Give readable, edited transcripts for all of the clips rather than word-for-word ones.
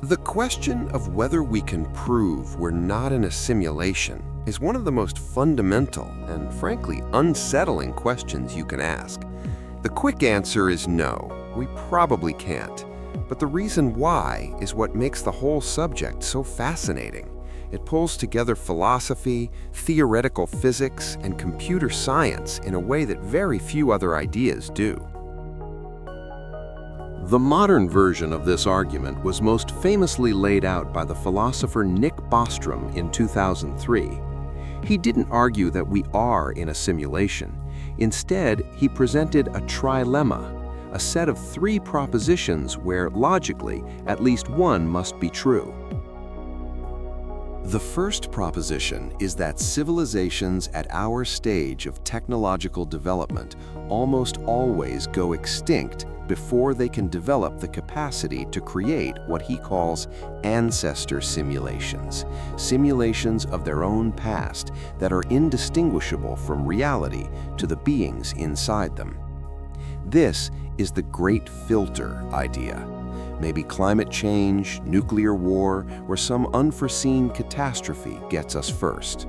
The question of whether we can prove we're not in a simulation is one of the most fundamental and, frankly, unsettling questions you can ask. The quick answer is no, we probably can't. But the reason why is what makes the whole subject so fascinating. It pulls together philosophy, theoretical physics, and computer science in a way that very few other ideas do. The modern version of this argument was most famously laid out by the philosopher Nick Bostrom in 2003. He didn't argue that we are in a simulation. Instead, he presented a trilemma, a set of three propositions where, logically, at least one must be true. The first proposition is that civilizations at our stage of technological development almost always go extinct before they can develop the capacity to create what he calls ancestor simulations, simulations of their own past that are indistinguishable from reality to the beings inside them. This is the great filter idea. Maybe climate change, nuclear war, or some unforeseen catastrophe gets us first.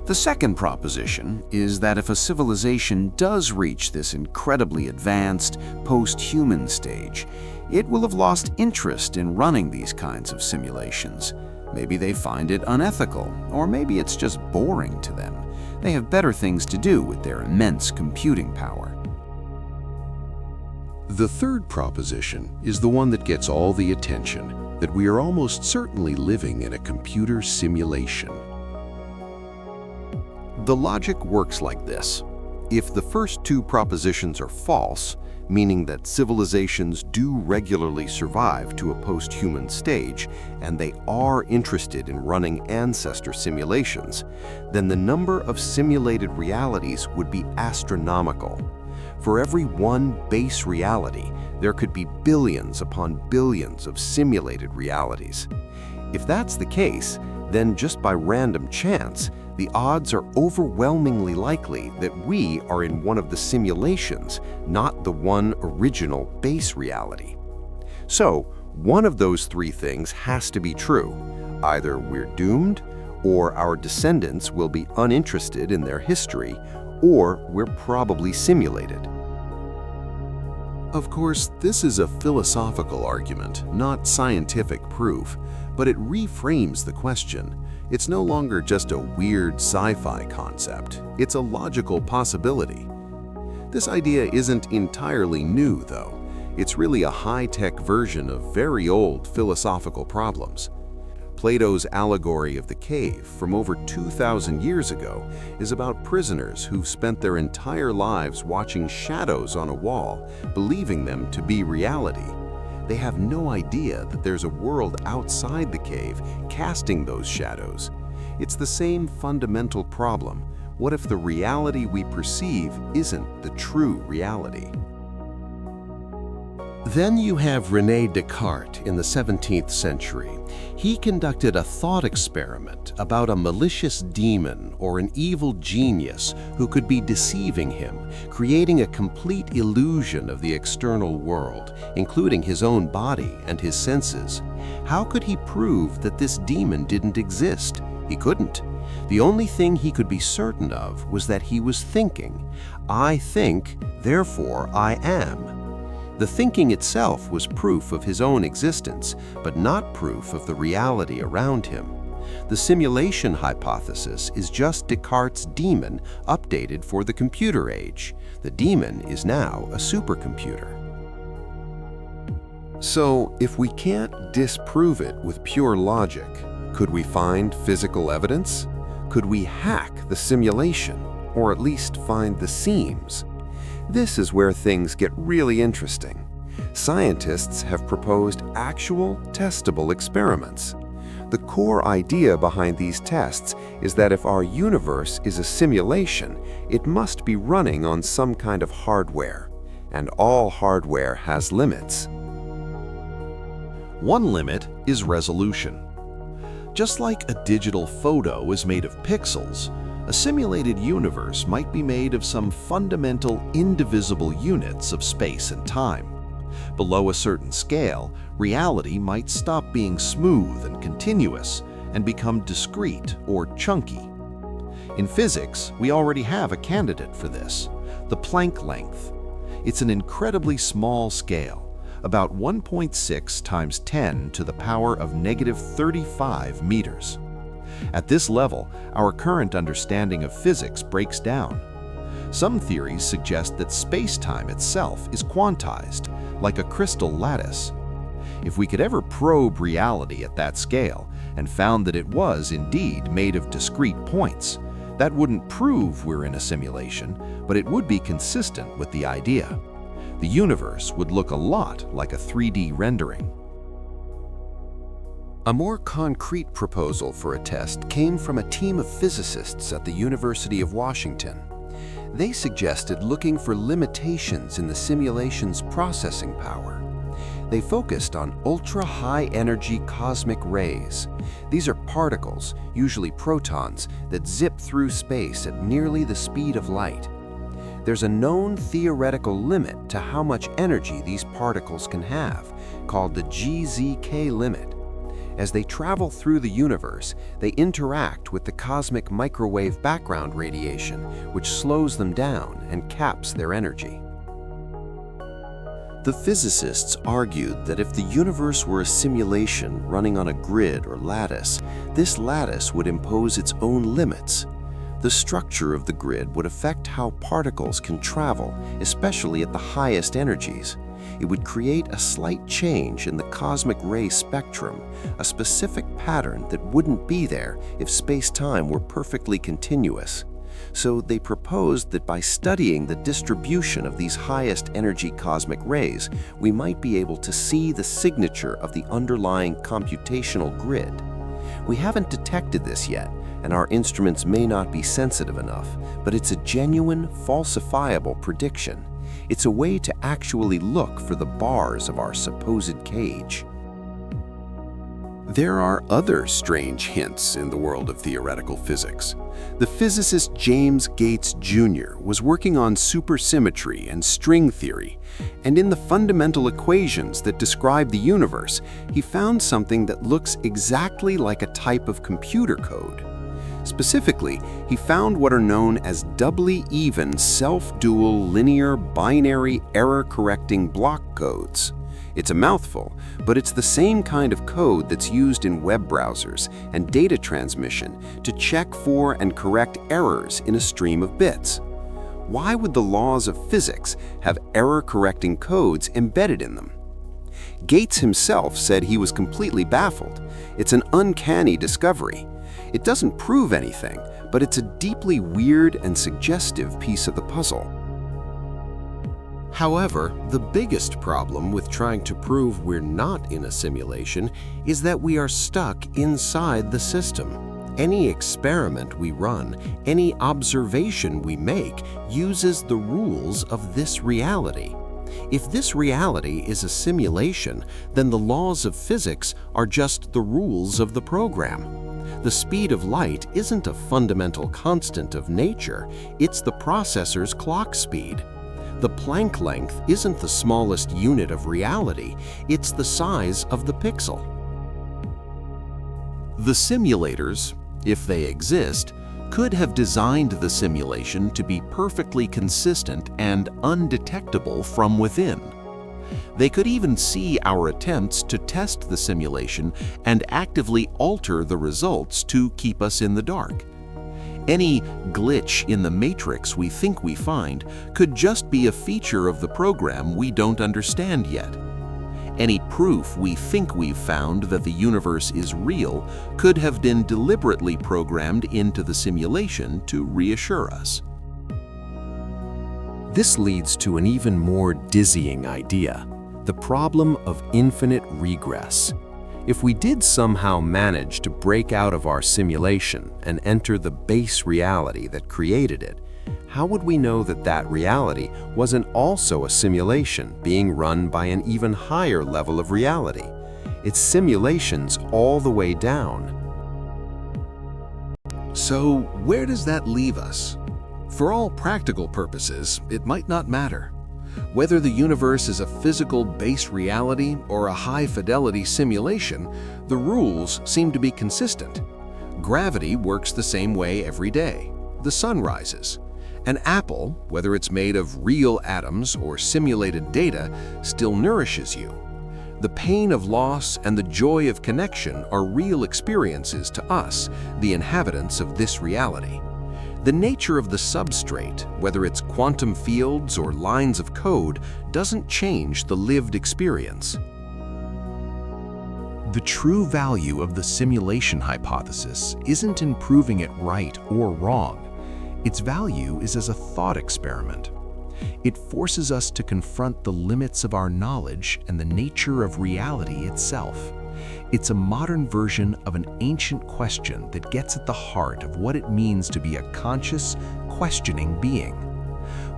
The second proposition is that if a civilization does reach this incredibly advanced, post-human stage, it will have lost interest in running these kinds of simulations. Maybe they find it unethical, or maybe it's just boring to them. They have better things to do with their immense computing power. The third proposition is the one that gets all the attention, that we are almost certainly living in a computer simulation. The logic works like this. If the first two propositions are false, meaning that civilizations do regularly survive to a post-human stage, and they are interested in running ancestor simulations, then the number of simulated realities would be astronomical. For every one base reality, there could be billions upon billions of simulated realities. If that's the case, then just by random chance, the odds are overwhelmingly likely that we are in one of the simulations, not the one original base reality. So, one of those three things has to be true. Either we're doomed, or our descendants will be uninterested in their history, or we're probably simulated. Of course, this is a philosophical argument, not scientific proof, but it reframes the question. It's no longer just a weird sci-fi concept. It's a logical possibility. This idea isn't entirely new, though. It's really a high-tech version of very old philosophical problems. Plato's allegory of the cave from over 2,000 years ago is about prisoners who've spent their entire lives watching shadows on a wall, believing them to be reality. They have no idea that there's a world outside the cave casting those shadows. It's the same fundamental problem. What if the reality we perceive isn't the true reality? Then you have René Descartes in the 17th century. He conducted a thought experiment about a malicious demon or an evil genius who could be deceiving him, creating a complete illusion of the external world, including his own body and his senses. How could he prove that this demon didn't exist? He couldn't. The only thing he could be certain of was that he was thinking. I think, therefore I am. The thinking itself was proof of his own existence, but not proof of the reality around him. The simulation hypothesis is just Descartes' demon updated for the computer age. The demon is now a supercomputer. So, if we can't disprove it with pure logic, could we find physical evidence? Could we hack the simulation, or at least find the seams? This is where things get really interesting. Scientists have proposed actual, testable experiments. The core idea behind these tests is that if our universe is a simulation, it must be running on some kind of hardware, and all hardware has limits. One limit is resolution. Just like a digital photo is made of pixels, a simulated universe might be made of some fundamental indivisible units of space and time. Below a certain scale, reality might stop being smooth and continuous and become discrete or chunky. In physics, we already have a candidate for this, the Planck length. It's an incredibly small scale, about 1.6 times 10 to the power of -35 meters. At this level, our current understanding of physics breaks down. Some theories suggest that space-time itself is quantized, like a crystal lattice. If we could ever probe reality at that scale and found that it was indeed made of discrete points, that wouldn't prove we're in a simulation, but it would be consistent with the idea. The universe would look a lot like a 3D rendering. A more concrete proposal for a test came from a team of physicists at the University of Washington. They suggested looking for limitations in the simulation's processing power. They focused on ultra-high-energy cosmic rays. These are particles, usually protons, that zip through space at nearly the speed of light. There's a known theoretical limit to how much energy these particles can have, called the GZK limit. As they travel through the universe, they interact with the cosmic microwave background radiation, which slows them down and caps their energy. The physicists argued that if the universe were a simulation running on a grid or lattice, this lattice would impose its own limits. The structure of the grid would affect how particles can travel, especially at the highest energies. It would create a slight change in the cosmic ray spectrum, a specific pattern that wouldn't be there if space-time were perfectly continuous. So they proposed that by studying the distribution of these highest energy cosmic rays, we might be able to see the signature of the underlying computational grid. We haven't detected this yet, and our instruments may not be sensitive enough, but it's a genuine, falsifiable prediction. It's a way to actually look for the bars of our supposed cage. There are other strange hints in the world of theoretical physics. The physicist James Gates Jr. was working on supersymmetry and string theory, and in the fundamental equations that describe the universe, he found something that looks exactly like a type of computer code. Specifically, he found what are known as doubly even self-dual linear binary error-correcting block codes. It's a mouthful, but it's the same kind of code that's used in web browsers and data transmission to check for and correct errors in a stream of bits. Why would the laws of physics have error-correcting codes embedded in them? Gates himself said he was completely baffled. It's an uncanny discovery. It doesn't prove anything, but it's a deeply weird and suggestive piece of the puzzle. However, the biggest problem with trying to prove we're not in a simulation is that we are stuck inside the system. Any experiment we run, any observation we make, uses the rules of this reality. If this reality is a simulation, then the laws of physics are just the rules of the program. The speed of light isn't a fundamental constant of nature, it's the processor's clock speed. The Planck length isn't the smallest unit of reality, it's the size of the pixel. The simulators, if they exist, could have designed the simulation to be perfectly consistent and undetectable from within. They could even see our attempts to test the simulation and actively alter the results to keep us in the dark. Any glitch in the matrix we think we find could just be a feature of the program we don't understand yet. Any proof we think we've found that the universe is real could have been deliberately programmed into the simulation to reassure us. This leads to an even more dizzying idea, the problem of infinite regress. If we did somehow manage to break out of our simulation and enter the base reality that created it, how would we know that that reality wasn't also a simulation being run by an even higher level of reality? It's simulations all the way down. So where does that leave us? For all practical purposes, it might not matter. Whether the universe is a physical base reality or a high-fidelity simulation, the rules seem to be consistent. Gravity works the same way every day. The sun rises. An apple, whether it's made of real atoms or simulated data, still nourishes you. The pain of loss and the joy of connection are real experiences to us, the inhabitants of this reality. The nature of the substrate, whether it's quantum fields or lines of code, doesn't change the lived experience. The true value of the simulation hypothesis isn't in proving it right or wrong. Its value is as a thought experiment. It forces us to confront the limits of our knowledge and the nature of reality itself. It's a modern version of an ancient question that gets at the heart of what it means to be a conscious, questioning being.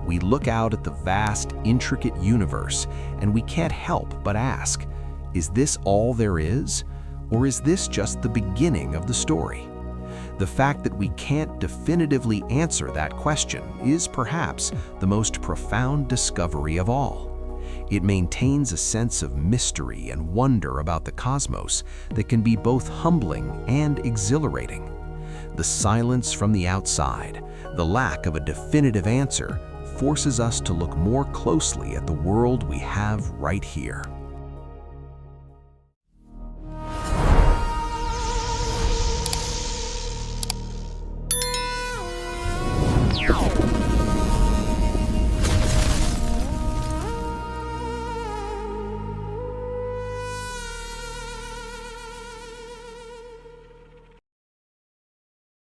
We look out at the vast, intricate universe, and we can't help but ask, is this all there is? Or is this just the beginning of the story? The fact that we can't definitively answer that question is perhaps the most profound discovery of all. It maintains a sense of mystery and wonder about the cosmos that can be both humbling and exhilarating. The silence from the outside, the lack of a definitive answer, forces us to look more closely at the world we have right here.